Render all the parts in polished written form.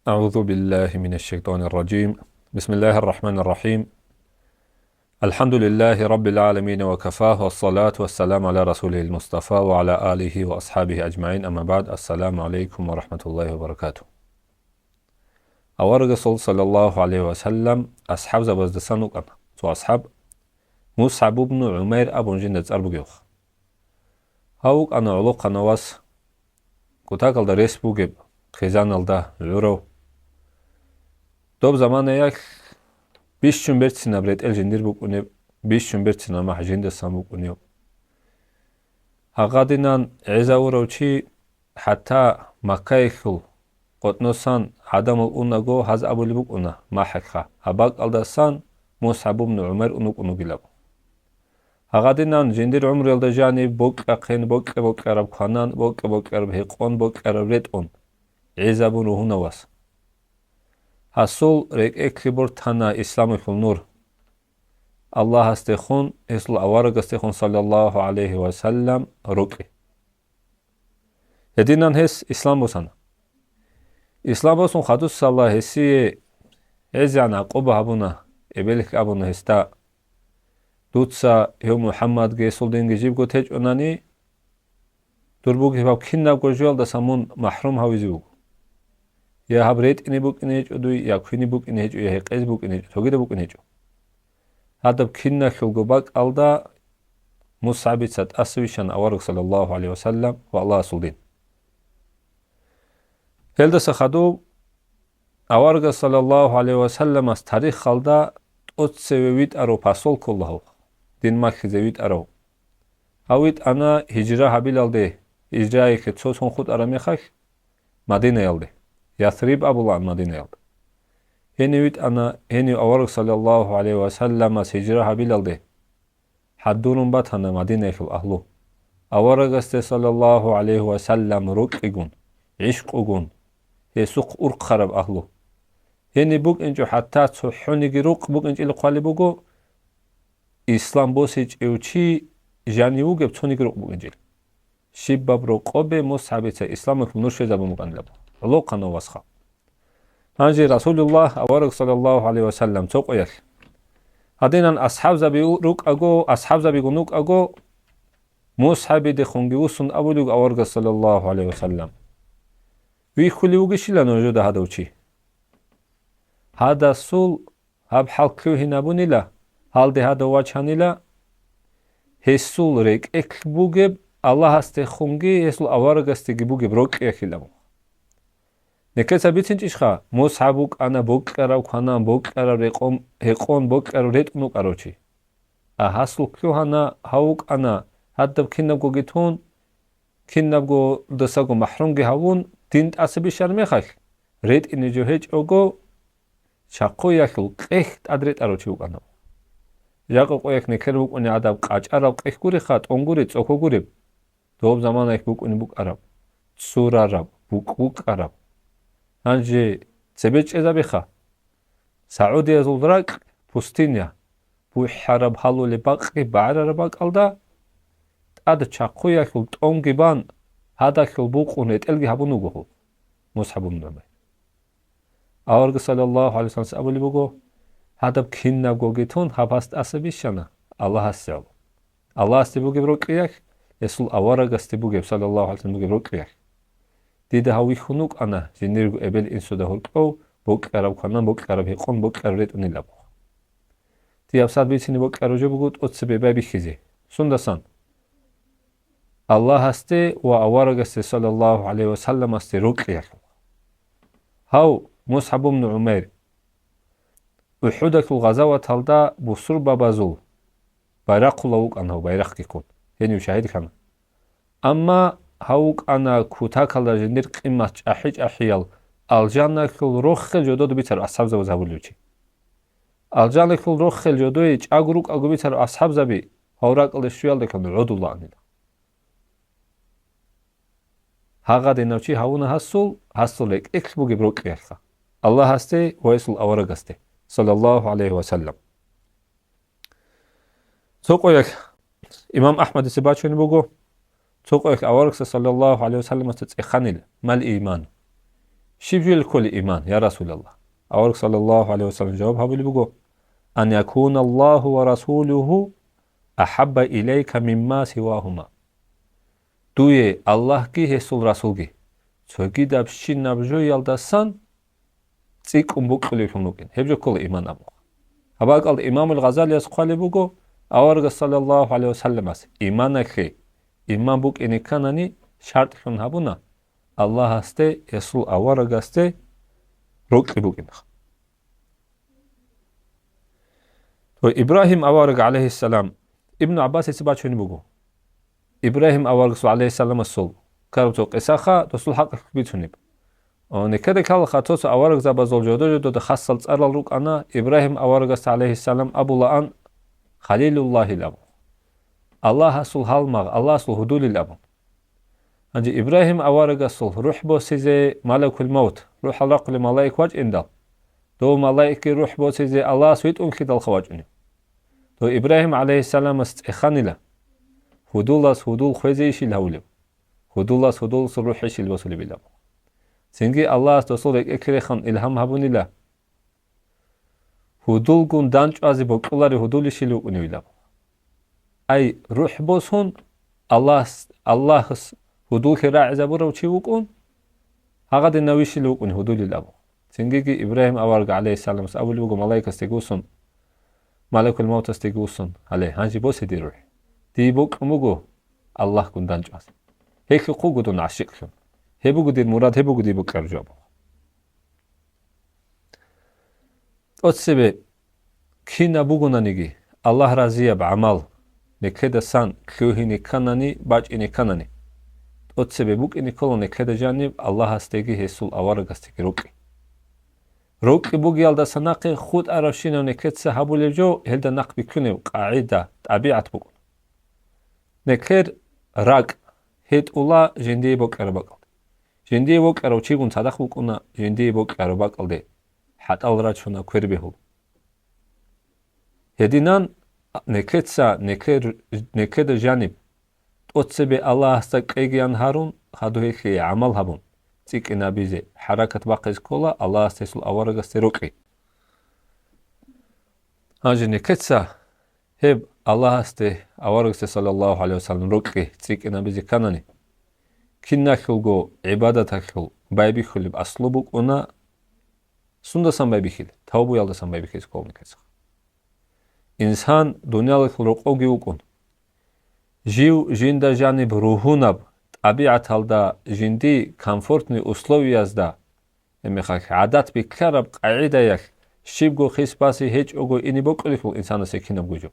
أعوذ بالله من الشيطان الرجيم. بسم الله الرحمن الرحيم. الحمد لله رب العالمين وكفاه والصلاة والسلام على رسوله المصطفى وعلى آله وأصحابه أجمعين. أما بعد، السلام عليكم ورحمة الله وبركاته. أور رسول صلى الله عليه وسلم أصحاب زبزدسان وقنا تو أصحاب مصعب بن عمير أبو جندة أربوغيوخ هاوك أنا علوق نواس كتاكل دا ريس بوغيب خيزان الدا عورو دوب زمان ياك 5 gün bertsina bret el jindir bukune 5 gün bertsina ma jinda samukune hagadinan ezawrochi hatta makaykhul qotnosan adamul unago haz abuli bukuna mahakha habak aldasan Mus'ab ibn Umar unugilab hagadinan jindir umrel da jani bokqen bokqarab khanan bokqarab heqon bokqarab reton ezabun hunawas Hasul rek eklibur tana İslamul nur. Allah astehun esl avarag astehun sallallahu aleyhi ve sellem ruki. Edinan hes İslam bosan. İslam bosun khadus sallah hesi ezana qoba habuna ebelik abuna hesta dutsa yo Muhammad ge soldin ge jib go tej onani durbug hab kinna gojol da samun mahrum hawizu. Ya habret ini buk ini odu ya khini buk ini ya qez buk ini togida buk ini hadab kinna khulgobak alda Mus'ab sat aswishan awarq sallallahu aleyhi ve sellem ve Allah suldin helda sakhadu awarq sallallahu aleyhi ve sellem as tarikh khalda ot sevit aro pasol kullahu din makhzevit aro awit ana hijra habil alde hijra ke son khud arami khak Madine alde Yathrib abulan Madine aldı. Henüt ana henü avarık sallallahu aleyhi ve sellem hicra habil aldı. Haddurun batana Madine fil ahlu. Avarık sallallahu aleyhi ve sellem rukigun, işkugun, yesuk urk kharab ahlu. Henü buk incu hatta tsuhuni ruk buk incu ilqali bugu İslam bosic evçi janiu geb tsuni ruk buk incu. Şibbab rukobe Mus'ab İslam'ın nur şezabu muqanlabu. Loqano wasxa. Hanji Rasulullah awarq sallallahu aleyhi ve sellem çok oyak. Hadinan ashab zabi ruk ago ashab zabi gunuk ago Mus'ab de khungi usun abulug awarq sallallahu aleyhi ve sellem. Vi khulugi shilan ojuda hadauchi. Hada sul hab halqu hinabunila halde hada wachanila hesul rek ek bugeb Allah aste khungi hesul awarq aste gibugeb rok yakhilam. Nekesa bitinç işxa Mus'abuk ana bokqarav khanan bokqarav reqom heqon bokqarav retnu qarochi a hasul kyohana hauk ana haddab kinnab go gitun kinnab go dasago mahrum ge havun tint asbi sharme khak ret ini jo hech ogo chaqo yakul qeh adret arochi uqana yaqo qoyak neker buk uni adab qaჭarav qeh guri khat onguri tsoko guri dob zaman ek buk uni buk arab surarab buk arab Hanji sebeç ezabixa Saudiya zulrak pustinya bu harab haluli baqi ba'ra baq alda ad chaqo yakul tongiban hadakul buqunet elgi habunu go Mus'abun dama Awarq sallallahu aleyhi ve sellem abuli bugo hadab kinna go gitun habast asabishana Allah asal Allah astibu gebroqiyak esul awarq astibu sallallahu aleyhi ve sellem gebroqiyak Dide hawi khunuk ana jinirgu ebel insuda hulqo bokqarab khanan bokqarab heqon bokqarab retunilab Tiyafsad bitini bokqaroje bugut otsebe babi khizi sundasan Allah haste ve awaragaste sallallahu aleyhi ve sellem aste ruqiyak Haw Mus'ab ibn Umar Uhudakul ghazavat halda busur babazul bayraqulawuk ana bayraq kikun Heni şahid kana Amma Hauk ana kutakala jindir qimmat ahiyal aljanakul rokhel jodo bitar ashab zabi zabuluchi aljanakul rokhel jodo chagruq agu bitar ashab zabi hawraqle shuyal dekan rodullah anila haga denavchi hauna hasul ek bugi broqiyakha Allah hasте ва Исул авараг асте саллаллаху алейхи ва саллям. Цоқояк имам Ахмад сибачуни буго цоқояк авараг саллаллаху алейхи ва саллям асте цеханил мал иман. Шибжил кули иман я Расулаллах. Авараг саллаллаху алейхи ва саллям жаваб хабили буго ан якуна Аллаху ва расулуху ахабба илейка мимма сивахума. Дуе Аллах ки Исул Расул ги цоги дабшин набжо ялдасан цикум букли фунукен. Хебжо кули иман аму. Абакал имам al-Ghazali асқали буго аварга саллаллаху алейхи ва саллям ас иманахи иман бук иниканани шарт хун хабуна Аллах асте Исул аварга асте рокли букин. То Ибрахим аварга алейхи салам Ибн Аббас сибачуни буго Ибрахим аварга алейхи салам асул карто қисаха тосул хақ битуниб. Некеде кал хатос аварг забазол жодо жодо хассал царал рук ана Ибрахим аваргас алейхи салам абулаан халилуллахи лабу. Аллах асул халмаг Аллах асул худули лабу. Анжи Ибрахим аваргас рух бо сизе малакул маут рух алрақли малайк важ индал. До малайки рух бо сизе Аллах суит унхидал хаважуни. То Ибрахим алейхи салам аст иханила худулас худул хвезейшил хаулиб. Худулас худул сурухишил басули билабу. Синги Аллах тосол екрехан илхам хабунила. Худул гун данч ази бокулари худули шилу унивилаб. Ай рух босун Аллахс худул хира забура учивукун хагад навишилу ун худулилаб. Синги Ибрахим аварга алейхи салам сабул буго малайка стегусун малакул маут стегусун алей ханжи боседи рух. Ди бок муго Аллах гун данч ази. Хеки қугудун ашиқхун. Хебугудир мурад хебугуди букар жоб. От себе кина бугунаниги Аллах разия бамал некеда сан кюхини канани бачини канани. От себе букини коло некеда жаниб Аллах астеги Исул аварг астеги руки. Руки буги алда санақи худ арашина некед сахабуле жо хелда нақ бикуне қаида табиат бугун. Некед рак хет ула жинди букар бакал. Жинди бокаро чигун садах букуна жинди бокаро бакалде хаталра чуна квербехул. Хединан некетса некед жаниб отсебе Аллах аста қегиян харун хадухи амал хабун. Цикина бизе харакат бақиз кола Аллах аста Исул аварга стероқи. Хажи некетса хеб Аллах аста аварга саллаллаху алейхи ва саллям роқи цикина бизе канани. Киннахилго ибадатахил байбихилиб аслубук уна сундасан байбихил тавбу ялдасан байбихил колникес. Инсан дуниялыхил роқоги укун. Жив жинда жаниб рухунаб табиат алда жинди комфортни условиязда эмехак адат бикараб қаидаях шибго хисбаси хеч ого инибоқлихил инсана секинаб гужу.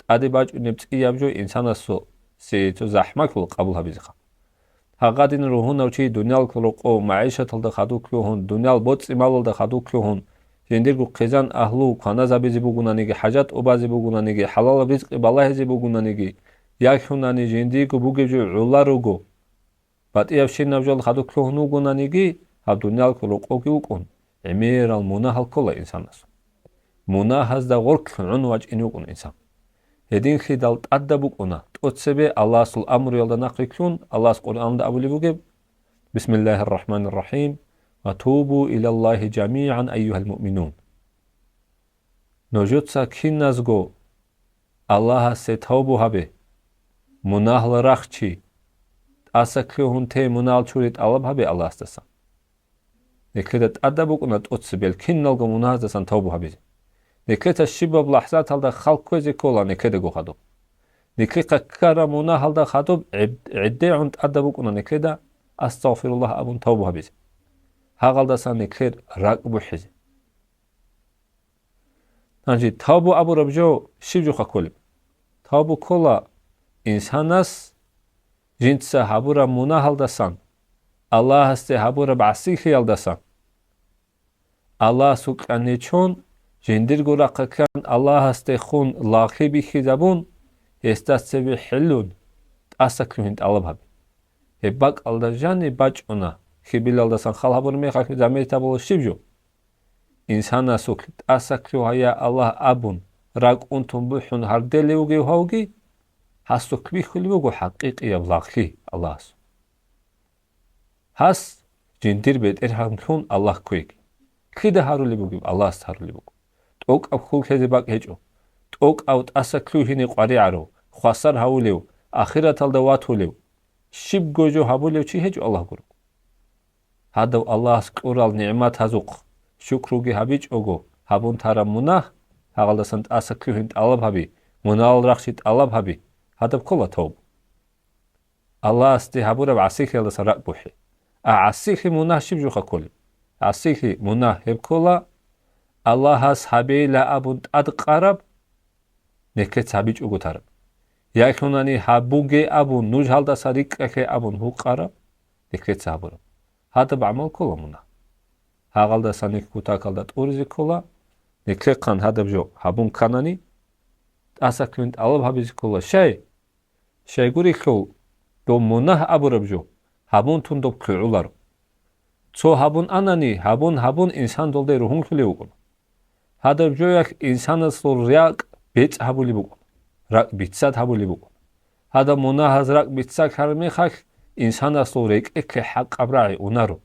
Ади бач унепциябжо инсанасо сейту захмакул қабул хабизиха. Хагадин рухун авчи дунял клоқо маиша талда хаду клюхун дунял боци малда хаду клюхун жендиргу қизан ахлу қана забизи бугунаниги хажат обази бугунаниги халал ризқи балаҳизи бугунаниги якхунани жендиргу бугежу уларугу батиявшин навжал хаду клюхуну гунаниги ҳав дунял клоқо гиукун эмерал мунахал кола инсанас мунахазда ғорклун ваҷ инукун инсан Hedin xidal tadda bukuna. Totsebe Allah sul amru yalda naqrikun. Allah Qur'an'da abuli bugib. Bismillahirrahmanirrahim. Ve tubu ilallahi jami'an eyyuhel mu'minun. Nojutsa kinnazgo Allah'a se tawbu habe. Munahla rakhchi. Asakluhun te munal churit alab habe Allah astasan. Nekredat adda bukuna totsebel kinnalgo munahazdasan tawbu habe. Некета шибаб лахзат алда халк көзе кола некеде го хадоб. Некека кара муна халда хадоб идде унт адабу куна некеда астагфируллах абун тавбу хабиз. Хагалда сан некер рак бухиз. Анжи тавбу абу рабжо шибжу хаколиб. Тавбу кола инсанас жинтса хабура муна халда сан. Аллах асте хабура баси хиялда сан. Аллах сукани чон Жендиргу рақакан Аллах асте хун лақиби хизабун естасеби хиллун асаклюхинт алабхаби. Хебак алда жани бач уна хибил алда сан халхабур мехак замета болу шибжу. ინსანასო ტასაკლიო ჰაია ალლაჰ აბუნ რაკუნთუმ ბუჰუნ ჰარდელეუგე ჰაუგი ჰასო კვიხილუგო ჰაყიყია ვლახი ალლაჰს ჰას ჯინდირ ბეტერ ჰამქუნ ალლაჰ კვიკ ქიდა ჰარულიბუგი ალლაჰს ჰარულიბუგი ტოკ აფხულქეზე ბაკეჭო ტოკ აუტ ასაკლიო ჰინი ყვარი არო ხვასარ ჰაულევ ახირათალდა ვათულევ შიბ გოჯო ჰაბულევ ჩი ჰეჭო ალლაჰ გურუ ჰადავ ალლაჰს ყურალ ნიъმათ ჰაზუყ შუქრუგი ჰაბიჭოგო ჰაბუნ თარა მუნაჰ ჰაღალდასან ასაკლიო ჰინ ტალაბ ჰაბი მუნალ რახში ტალაბ ჰაბი هذا كله توب الله استهابورا بعسيخي الله سرق بوحي عسيخي مناه شبجوخا كل عسيخي مناه هبكولا الله أصحابي لا أبون أدقارب نكت سابيج أغو تارب يكوناني هابوغي أبون نجهل دا ساريك أخي أبون هو قارب نكت سابورا هذا بعمل كله مناه هاغال دا سانيك كوتاكال دا تورزي كولا نكت قان هذا بجو هابون كاناني أساكلنت ألب هابيز كولا شايقوري خو دو مناه أبوربجو هابون تون دو كعولارو تو هابون أناني هابون إنسان دولده روحون خلي بقون هذا بجو يك إنسان سلور رياق بيت هابولي بقون راق بيتسات هابولي بقون هذا مناه از راق بيتسات هرمي خاك إنسان سلور ريك إك حق أبراعي أونارو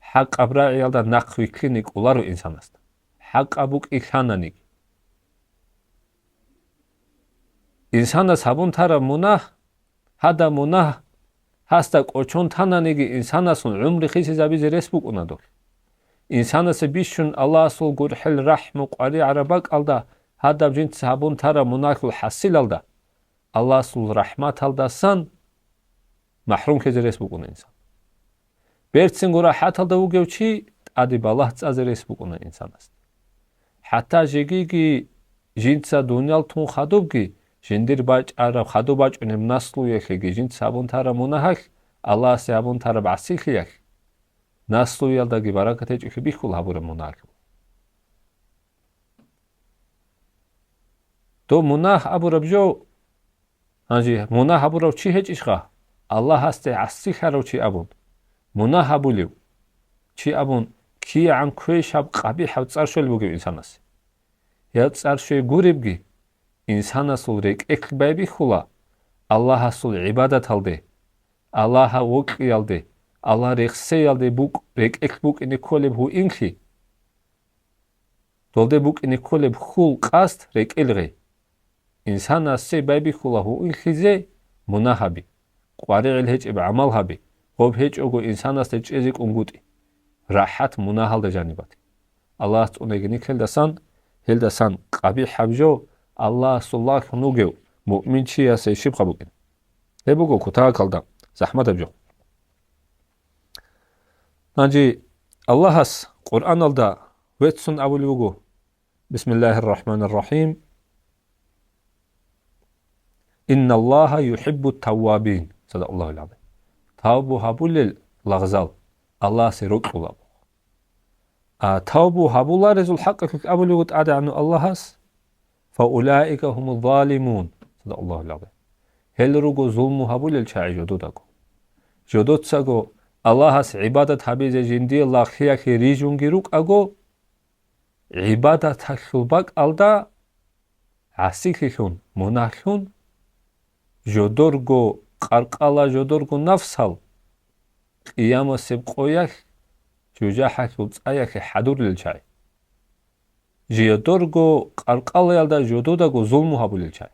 حق أبراعي يالدا نقوي كلينيك أولارو إنسان است حق أبوك إكهانانيك إنسانس هابون تارا مناه هذا مناه هستا قوچون تانانيگي إنسانسون عمر خيسي زابيز رسبوك اونادوك إنسانس بيشون الله سول گرحل رحم قاري عرباك alda هذا بجنت هابون تارا مناكل حسيل alda الله سول رحمت alda سان محروم خيزي رسبوك اون إنسان بيرتسين گورا حت alda وگوچي ادي بالله تازي رسبوك اون إنسان است حتى جيگيگي جنتسا دنيال تون خادوبگي جندير باج عرب خدو باج انم نسلو يخي جنت سابون تارا مناهك الله سابون تارا بعسيخ يخ نسلو يلداگي بركت يجي بيخول هابور مناهك تو مناه ابو ربجو هانجي مناه ابو رو چی هج اشخا الله هست عسيخ رو چی ابون مناه ابوليو چی ابون كي عن كوي شاب قبيح و صارشول بوگي انسانس يا صارشوي گوريبگي إنسان سول ريك إقبابي خلا الله سول عبادة هالده الله وق يالده الله ريك سي يالده بوك ريك إقبوك إني كولب هو إنكي دولده بوك إني كولب خول قاست ريك إلغي إنسان سي بابي خلا هو إنكي زي مناهبي قواري الهج بعمل هبي خوب هج أغو إنسان استيج إزيك أنغوتي راحت مناهل ده جانباتي الله تونيگني هلدسان قبيح حبجو الله صلاح نوجو مؤمن شيء سيشيب خبوكين هبوكو كتاك الدا زحمة بجو نجي الله هس قرآن الدا ويتسن أول وجو بسم الله الرحمن الرحيم إن الله يحب التوابين صدق الله العظيم توبو هبول الغزال الله سيروك الله توبو هبول رزول حقك أول وجو تعدى عنه الله هس فأولئك هم الظالمون صدق الله العظيم هل رجو ظلم هبول الشاعر جدودكو جدود ساقو الله هس عبادة حبيز جندي الله خياك ريجون جروك أقو عبادة تخلبك ألدا عسيكيكون مناخون جدورغو قرقالا جدورغو نفسال قيام سبقويك جوجاحك وطايك حدور للشاعر جيدورغو قرقالا يالدا جدودغو ظلم هبول الشاعر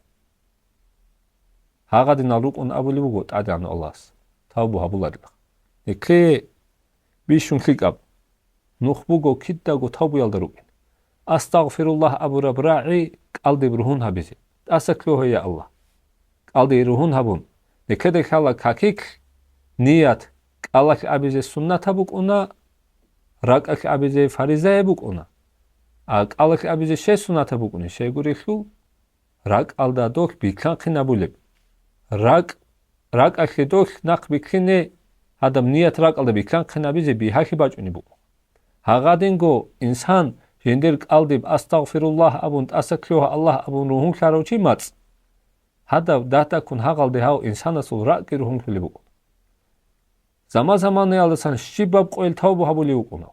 هاغادي نالوك اون ابوليبوغو تعدي الله توبو هبول الله نكي بيشون خيقاب نخبوغو كيداغو توبو يالدروك أستغفر الله أبو ربراعي قلدي برهون هبيزي أسكلوه يا الله قلدي روحون هبون نكده كالا كاكيك نيات قالك أبيزي سنة هبوك اونا راكك أبيزي فريزة هبوك اونا قالك أبيزي شي سنة هبوك اونا شي غوريخلو راك ألدا دوك بيكان قنابولب راك أخي دوك ناق بيكيني هدم نيات راك ألدا بيكان قنابيزي بيهاكي باجوني بوك هاغادينغو إنسان جندر قلدب أستغفر الله أبون أسكلوه الله أبون روحون كاروچي مات هذا داتا كن هاغال دهاو إنسان سول راك روحون كليبو زمان يالدسان شباب قويل توبو هبوليو قونا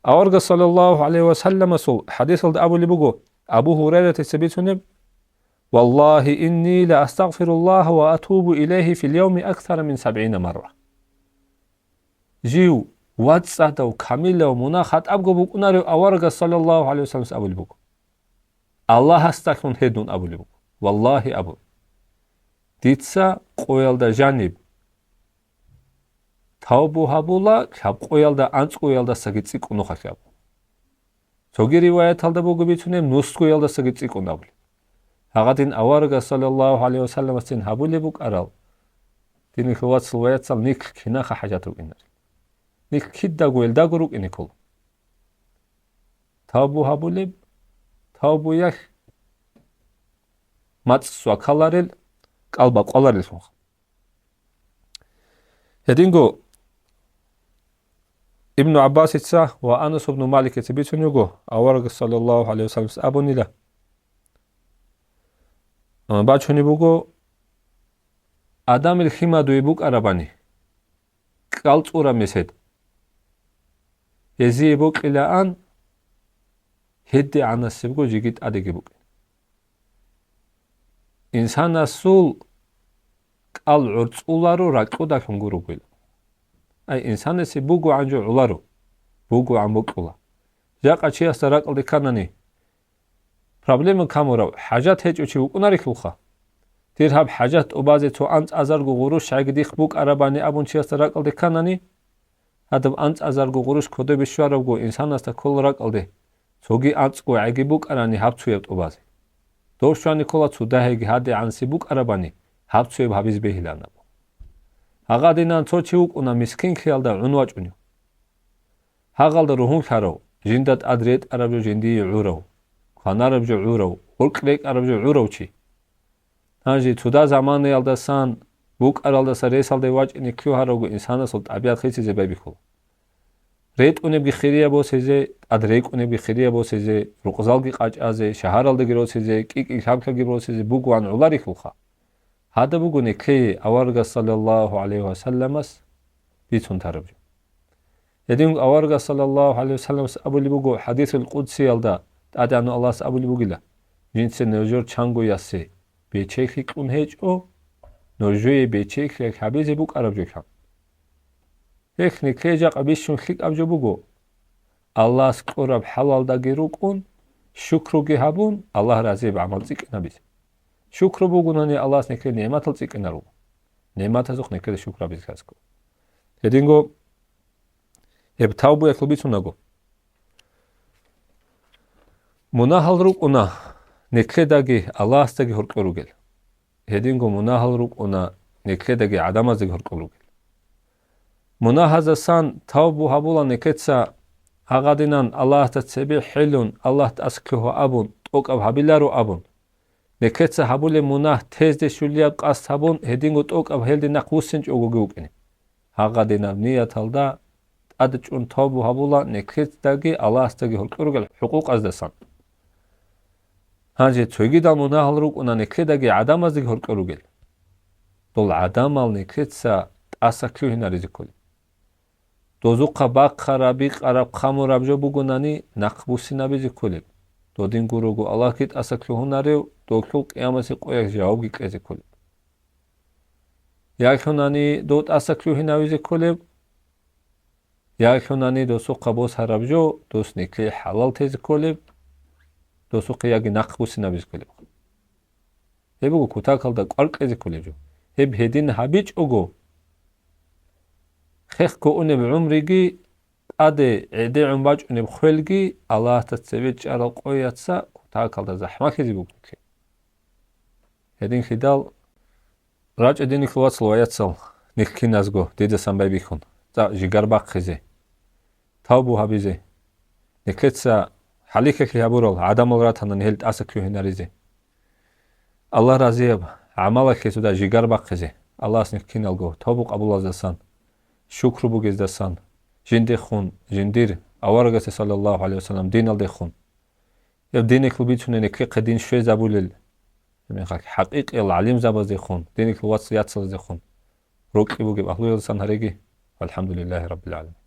Аварга саллаллаху алейхи ва саллям сол хадис алда Абу Либуго Абу Хурайра тесбитунеб والله إني لأستغفر الله وأتوب إليه في اليوم أكثر من 70 مرة. جيو واتساتو كاميلو مناخات أبغو بكوناريو أورغا صلى الله عليه وسلم أبو لبوك الله استغفر هدون أبو لبوك والله أبو ديتسا قويلدا جانب توبو هابولا كاب قويلدا أنت قويلدا ساقيتسي كونو خاكياب 저기 리와이트 할다 보고 비추네 노스코 열다 쓰기 찍고 나불 하가딘 아와르가 살랄라후 알레이히 와살람 신 하불리북 아랄 디니 그와츠 와야츠al ник 키나ха 하자투 인나 ник 키다고 엘다그룩 이니콜 타부 하불립 타부야 마츠와 칼라렐 깔바 꼴라렐 송 헤딩고 ابن عباس اتسا وانس بن مالك تبيتنيغو اورغ صلى الله عليه وسلم ابونيلا باچوني بوغو ادم الخيما دويبوك اراباني قالصورا مسد يزيبوك الى ان هدي عن سبغو جيت اديغبوك انسان السول قال عرصولارو راقودا كنغوروغويل أي إنسان سي بوغو عنجو علارو بوغو عن بوغولا جاقا چي استراق الدي كاناني проблема камура حاجات هيج اوچي وقناري كلخا دير هاب حاجات وبازي تو انت ازارغو غروش شاگديخ بوغ عرباني ابون چي استراق الدي كاناني هادب انت ازارغو غروش كودو بشوارغو إنسان استا كل راق الدي سوگي انت گو عگي بوغ اراني هاب چويبت وبازي دوشواني كولا چوداهيگي هادي عنسي بوغ عرباني هاب چويب هابيز بهيلانا 하가디난 초치우꾸나 미스킨 키알다 운와쭈뉴 하갈다 루훈 카로 진닷 아드렛 아랍조 진디 우로 관아랍조 우로 올크렉 아랍조 우로치 하지 투다 자만에 알다산 북 알다사 레살데 와ጭ니 큐하로고 인사나솔 따비앗 ХИСизе бебиху рет уне бихирия босезе адрек уне бихирия босезе руқзалги қачазе шаҳаралдаги росезе кики хабкаги росезе бугван улари хулха هذا بقول كي أورغا صلى الله عليه وسلم بيتون تربج يدين أورغا صلى الله عليه وسلم أبو اللي بقول حديث القدسي يلدا أدي أنه الله أبو اللي بقول له جنس نجور چانگو ياسي بيچيخي كون هيج أو نجوي بيچيخي حبيزي بوك أربجو كان هيك نكي جاق أبيشون خيك أبجو بقول الله سكورب حلال دا گيروكون شكرو گيهابون الله رازي بعمل زيك نبيز شكر بوغوناني الله سنكري نعمتل تيكنارو نعمت ازوخ نكري شكر بيزكاسكو هدينغو ابتاوبو يكلبيتوناغو مناهالрук уна некредаги الله астаги хоркоругел هدينغو مناهالрук уна некредаги адамаздаги хоркоругел مناهазасан таубу хабула некетса агадинан الله тацеби хилун الله таскихо абун токав хабилару абун некетса хабуле мунах тезде шулия қастабун хедингу токав хелди нақусинч огогеукени хагадина нияталда адчун тобу хабула некетдаги алластаги холкуругел ҳуқуқ аздасан ҳанже чогида мунахалрук уна некедаги адамаздиги холкуругел дол адамал некетса асакюхинаризиколи дозуқа баққараби қараб қамурабжо бугунани нақбусинабизиколи додин гуругу аллахит асакюхунарев докул қиямаси қояк жавоб гикезиколи якунани дот асакюхинавизиколи якунани досуқа бос харабжо дос некли халал тезиколи досуқа яги нақбусинабизиколи ебугу кутакалда қварқезиколижо еб хедин хабич ого خخكو أني بعمري أدي عدي عمباج أني بخلقي الله تتسويج على القوياتسا تاكل دا زحمة كذي بوكي هدين خدال راج أديني كلوات الوياتسال نكي نازغو ديدا سنباي بيكون تا جيغار باق خزي تاوبو هابيزي نكتسا حاليكا كي هابورول عدم الراتانا نهلت أسكيو هناريزي الله رازيب عمالك كي سودا جيغار باق خزي الله سنكي نالغو تاوبو قبول ازدسان شكر بوگزدسان جنده خون جندير أورغس صلى الله عليه وسلم دين الدخون يب دينك لبيتونه نكي قدين شوي زابولل حقيقي العليم زابز دخون دينك الواتس ياتسل دخون روكي بوگب أهلو يلسان هريجي والحمد لله رب العالمين